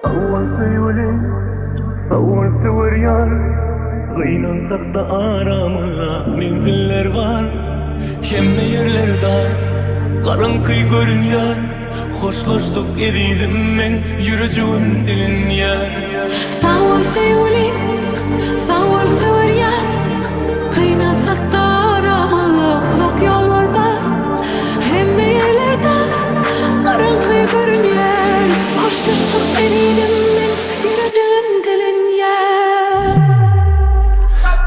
أول سيولي أول سوريان Kıynansak da aramızda menziller var. Şemme yerler dar, karanlık görünüyor. Hoşlaştık ediydim ben, yürücüğüm dilin yer. Sağol seyuli, sağol severyan. Kıynasak da aramızda yollar var. Şemme yerler dar, karanlık görünüyor. Hoşlaştık ediydim ben, yürücüğüm dilin yer.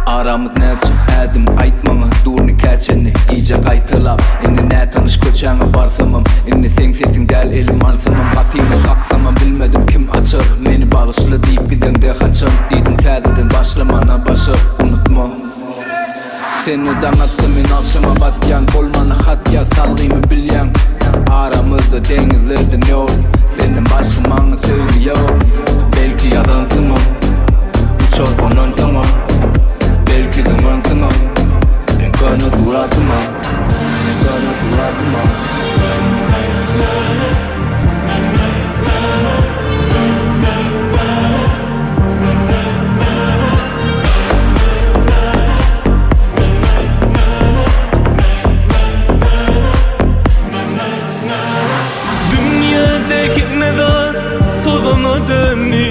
Aramız neçim edim aytmamı durni keçeni iyice kaytılap inni ne tanış köçeğe barsamam inni sen sesin del elim alsamam kapıyı kaksamam bilmedim kim açır meni bağışla deyip giden de kaçım dedim tədədən başlamana başı unutma seni danattım men alşama batyan olmanı hat ya salgıyımı bilyan aramızda denizlerden yol senin başlamanı söylüyor belki yadansın o uçor onun tamam belki zamansın o ben kana duratıma Dünyadaki mezar tozuna dönü.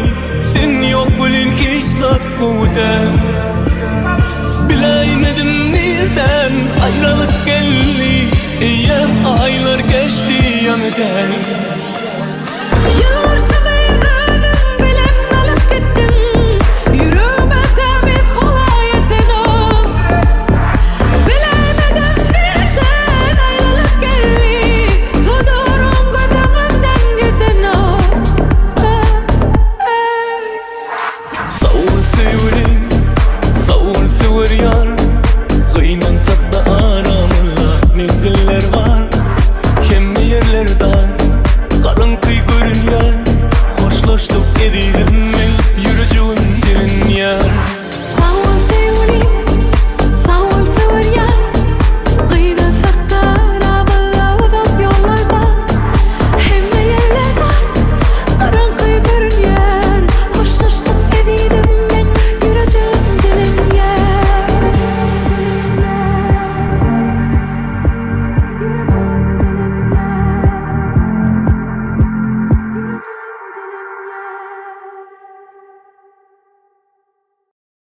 Sen yok bulun hiç sakkuda. Bilemedim nereden ayrılık geldi. Eğer aylar geçti yanıdan.